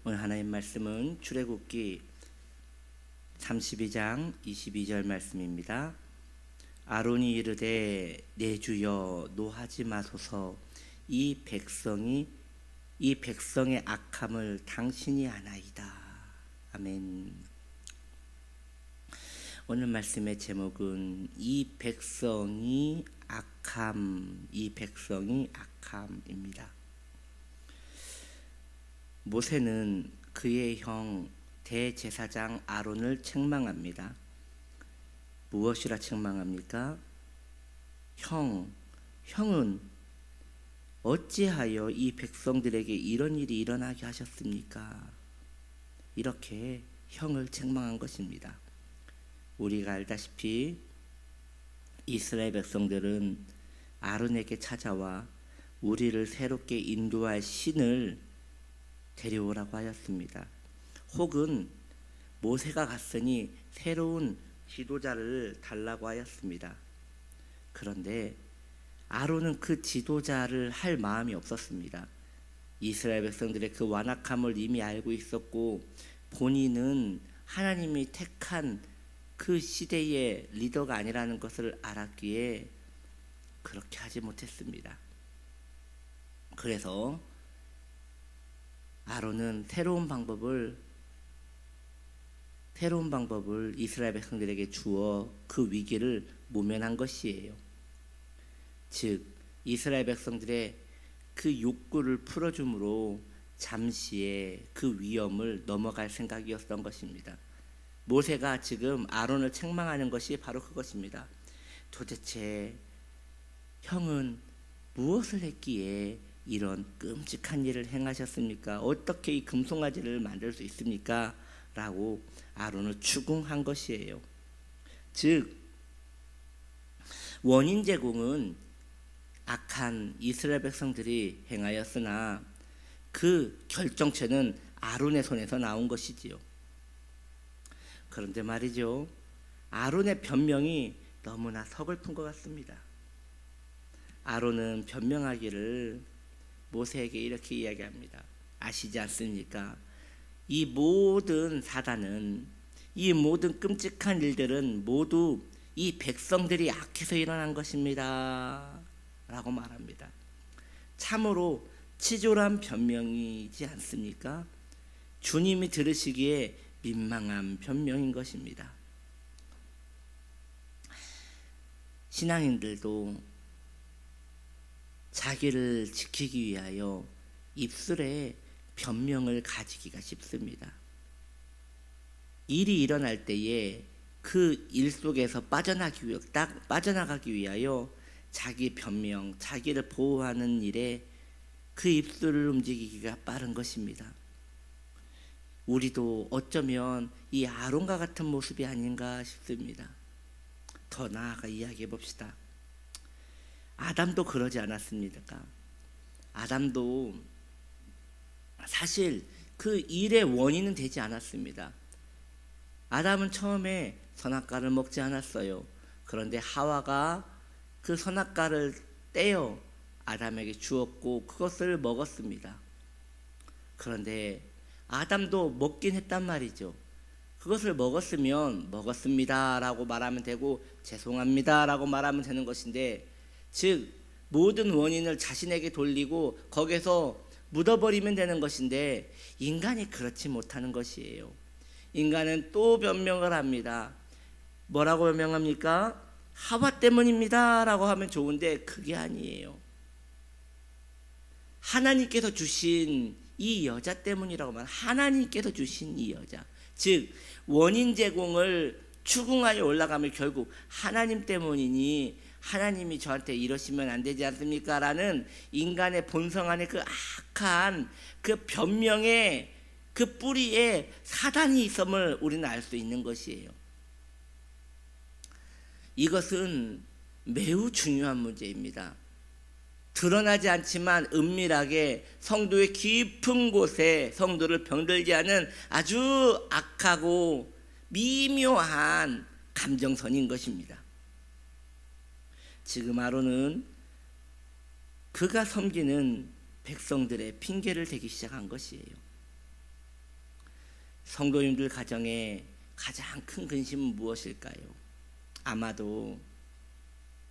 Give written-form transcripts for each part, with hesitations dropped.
오늘 하나님 말씀은 출애굽기 32장 22절 말씀입니다. 아론이 이르되 내 주여 노하지 마소서 이 백성의 악함을 당신이 아나이다. 아멘. 오늘 말씀의 제목은 이 백성이 악함입니다. 모세는 그의 형 대제사장 아론을 책망합니다. 무엇이라 책망합니까? 형은 어찌하여 이 백성들에게 이런 일이 일어나게 하셨습니까? 이렇게 형을 책망한 것입니다. 우리가 알다시피 이스라엘 백성들은 아론에게 찾아와 우리를 새롭게 인도할 신을 데려오라고 하였습니다. 혹은 모세가 갔으니 새로운 지도자를 달라고 하였습니다. 그런데 아론은 그 지도자를 할 마음이 없었습니다. 이스라엘 백성들의 그 완악함을 이미 알고 있었고 본인은 하나님이 택한 그 시대의 리더가 아니라는 것을 알았기에 그렇게 하지 못했습니다. 그래서 아론은 새로운 방법을 이스라엘 백성들에게 주어 그 위기를 모면한 것이에요. 즉 이스라엘 백성들의 그 욕구를 풀어줌으로 잠시의 그 위험을 넘어갈 생각이었던 것입니다. 모세가 지금 아론을 책망하는 것이 바로 그것입니다. 도대체 형은 무엇을 했기에 이런 끔찍한 일을 행하셨습니까? 어떻게 이 금송아지를 만들 수 있습니까? 라고 아론을 추궁한 것이에요. 즉 원인 제공은 악한 이스라엘 백성들이 행하였으나 그 결정체는 아론의 손에서 나온 것이지요. 그런데 말이죠, 아론의 변명이 너무나 서글픈 것 같습니다. 아론은 변명하기를 모세에게 이렇게 이야기합니다. 아시지 않습니까? 이 모든 사단은, 이 모든 끔찍한 일들은 모두 이 백성들이 악해서 일어난 것입니다 라고 말합니다. 참으로 치졸한 변명이지 않습니까? 주님이 들으시기에 민망한 변명인 것입니다. 신앙인들도 자기를 지키기 위하여 입술에 변명을 가지기가 쉽습니다. 일이 일어날 때에 그 일 속에서 빠져나가기 위하여 자기 변명, 자기를 보호하는 일에 그 입술을 움직이기가 빠른 것입니다. 우리도 어쩌면 이 아론과 같은 모습이 아닌가 싶습니다. 더 나아가 이야기해 봅시다. 아담도 그러지 않았습니까? 아담도 사실 그 일의 원인은 되지 않았습니다. 아담은 처음에 선악과를 먹지 않았어요. 그런데 하와가 그 선악과를 떼어 아담에게 주었고 그것을 먹었습니다. 그런데 아담도 먹긴 했단 말이죠. 그것을 먹었으면 먹었습니다 라고 말하면 되고 죄송합니다 라고 말하면 되는 것인데, 즉 모든 원인을 자신에게 돌리고 거기서 묻어버리면 되는 것인데 인간이 그렇지 못하는 것이에요. 인간은 또 변명을 합니다. 뭐라고 변명합니까? 하와 때문입니다 라고 하면 좋은데 그게 아니에요. 하나님께서 주신 이 여자 때문이라고 말합니다. 하나님께서 주신 이 여자, 즉 원인 제공을 추궁하여 올라가면 결국 하나님 때문이니 하나님이 저한테 이러시면 안 되지 않습니까? 라는 인간의 본성 안에 그 악한 그 변명의 그 뿌리에 사단이 있음을 우리는 알 수 있는 것이에요. 이것은 매우 중요한 문제입니다. 드러나지 않지만 은밀하게 성도의 깊은 곳에 성도를 병들게 하는 아주 악하고 미묘한 감정선인 것입니다. 지금 아론은 그가 섬기는 백성들의 핑계를 대기 시작한 것이에요. 성도님들 가정에 가장 큰 근심은 무엇일까요? 아마도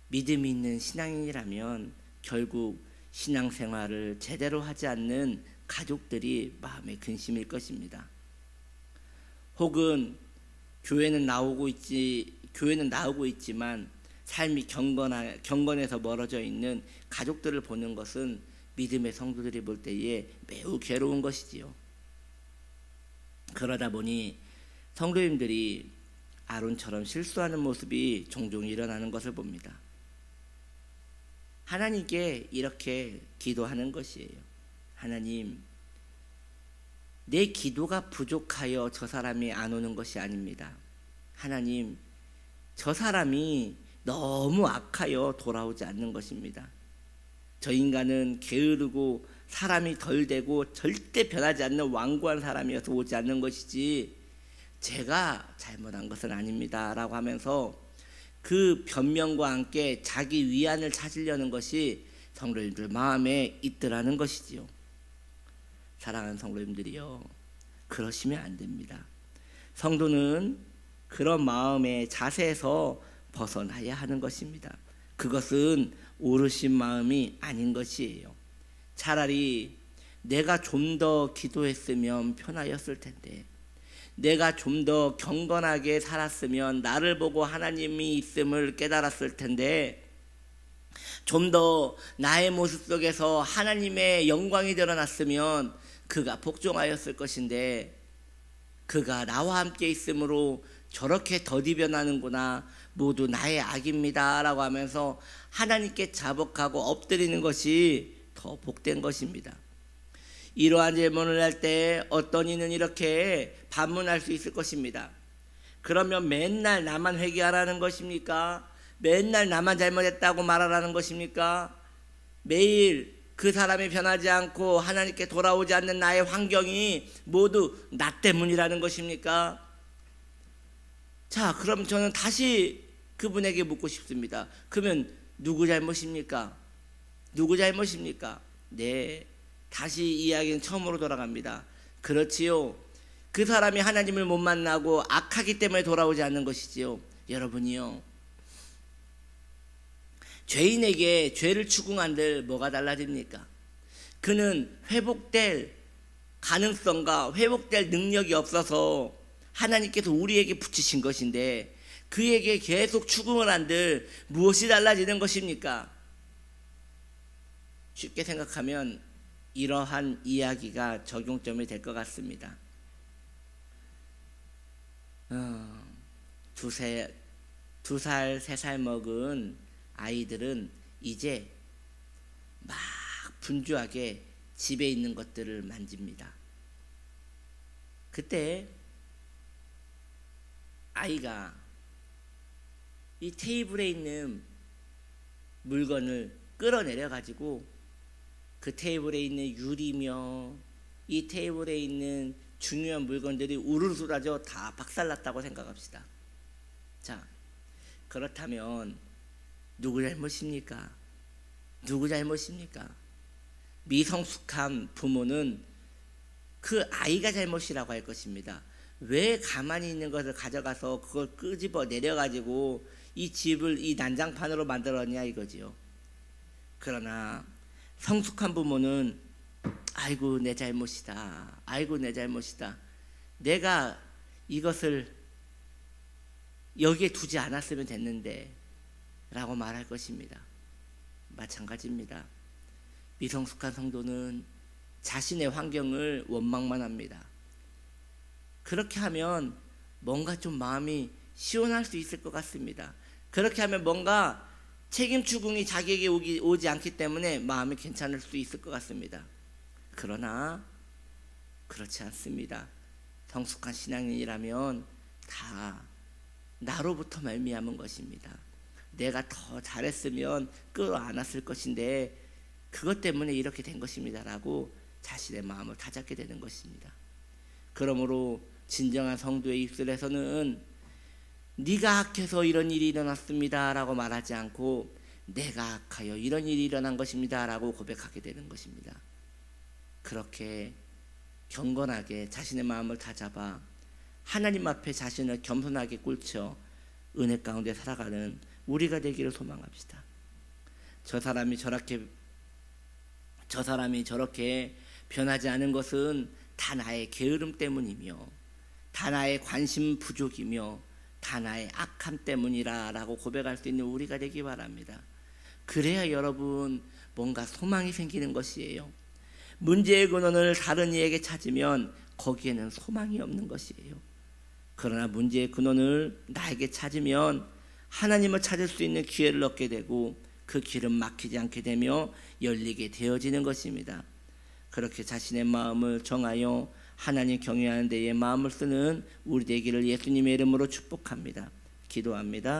믿음이 있는 신앙인이라면 결국 신앙생활을 제대로 하지 않는 가족들이 마음의 근심일 것입니다. 혹은 교회는 나오고 있지만 삶이 경건에서 멀어져 있는 가족들을 보는 것은 믿음의 성도들이 볼 때에 매우 괴로운 것이지요. 그러다 보니 성도님들이 아론처럼 실수하는 모습이 종종 일어나는 것을 봅니다. 하나님께 이렇게 기도하는 것이에요. 하나님, 내 기도가 부족하여 저 사람이 안 오는 것이 아닙니다. 하나님, 저 사람이 너무 악하여 돌아오지 않는 것입니다. 저 인간은 게으르고 사람이 덜 되고 절대 변하지 않는 완고한 사람이어서 오지 않는 것이지 제가 잘못한 것은 아닙니다 라고 하면서 그 변명과 함께 자기 위안을 찾으려는 것이 성도님들 마음에 있더라는 것이지요. 사랑하는 성도님들이요, 그러시면 안 됩니다. 성도는 그런 마음의 자세에서 벗어나야 하는 것입니다. 그것은 오르신 마음이 아닌 것이에요. 차라리 내가 좀 더 기도했으면 편하였을 텐데, 내가 좀 더 경건하게 살았으면 나를 보고 하나님이 있음을 깨달았을 텐데, 좀 더 나의 모습 속에서 하나님의 영광이 드러났으면 그가 복종하였을 것인데, 그가 나와 함께 있으므로 저렇게 더디 변하는구나, 모두 나의 악입니다 라고 하면서 하나님께 자복하고 엎드리는 것이 더 복된 것입니다. 이러한 질문을 할 때 어떤 이는 이렇게 반문할 수 있을 것입니다. 그러면 맨날 나만 회개하라는 것입니까? 맨날 나만 잘못했다고 말하라는 것입니까? 매일 그 사람이 변하지 않고 하나님께 돌아오지 않는 나의 환경이 모두 나 때문이라는 것입니까? 자, 그럼 저는 다시 그분에게 묻고 싶습니다. 그러면 누구 잘못입니까? 누구 잘못입니까? 네, 다시 이야기는 처음으로 돌아갑니다. 그렇지요, 그 사람이 하나님을 못 만나고 악하기 때문에 돌아오지 않는 것이지요. 여러분이요, 죄인에게 죄를 추궁한들 뭐가 달라집니까? 그는 회복될 가능성과 회복될 능력이 없어서 하나님께서 우리에게 붙이신 것인데, 그에게 계속 추궁을 한들 무엇이 달라지는 것입니까? 쉽게 생각하면 이러한 이야기가 적용점이 될 것 같습니다. 두 살, 3살 먹은 아이들은 이제 막 분주하게 집에 있는 것들을 만집니다. 그때 아이가 이 테이블에 있는 물건을 끌어내려 가지고 그 테이블에 있는 유리며 이 테이블에 있는 중요한 물건들이 우르르 쏟아져 다 박살났다고 생각합시다. 자, 그렇다면 누구 잘못입니까? 누구 잘못입니까? 미성숙한 부모는 그 아이가 잘못이라고 할 것입니다. 왜 가만히 있는 것을 가져가서 그걸 끄집어 내려가지고 이 집을 이 난장판으로 만들었냐 이거지요. 그러나 성숙한 부모는 아이고 내 잘못이다, 아이고 내 잘못이다, 내가 이것을 여기에 두지 않았으면 됐는데 라고 말할 것입니다. 마찬가지입니다. 미성숙한 성도는 자신의 환경을 원망만 합니다. 그렇게 하면 뭔가 좀 마음이 시원할 수 있을 것 같습니다. 그렇게 하면 뭔가 책임 추궁이 자기에게 오지 않기 때문에 마음이 괜찮을 수 있을 것 같습니다. 그러나 그렇지 않습니다. 성숙한 신앙인이라면 다 나로부터 말미암은 것입니다. 내가 더 잘했으면 끌어안았을 것인데 그것 때문에 이렇게 된 것입니다 라고 자신의 마음을 다잡게 되는 것입니다. 그러므로 진정한 성도의 입술에서는 네가 악해서 이런 일이 일어났습니다 라고 말하지 않고 내가 악하여 이런 일이 일어난 것입니다 라고 고백하게 되는 것입니다. 그렇게 경건하게 자신의 마음을 다잡아 하나님 앞에 자신을 겸손하게 꿇쳐 은혜 가운데 살아가는 우리가 되기를 소망합시다. 저 사람이 저렇게 변하지 않은 것은 다 나의 게으름 때문이며 다 나의 관심 부족이며 다 나의 악함 때문이라고 고백할 수 있는 우리가 되기 바랍니다. 그래야 여러분 뭔가 소망이 생기는 것이에요. 문제의 근원을 다른 이에게 찾으면 거기에는 소망이 없는 것이에요. 그러나 문제의 근원을 나에게 찾으면 하나님을 찾을 수 있는 기회를 얻게 되고 그 길은 막히지 않게 되며 열리게 되어지는 것입니다. 그렇게 자신의 마음을 정하여 하나님 경외하는 데에 마음을 쓰는 우리 되기를 예수님의 이름으로 축복합니다. 기도합니다.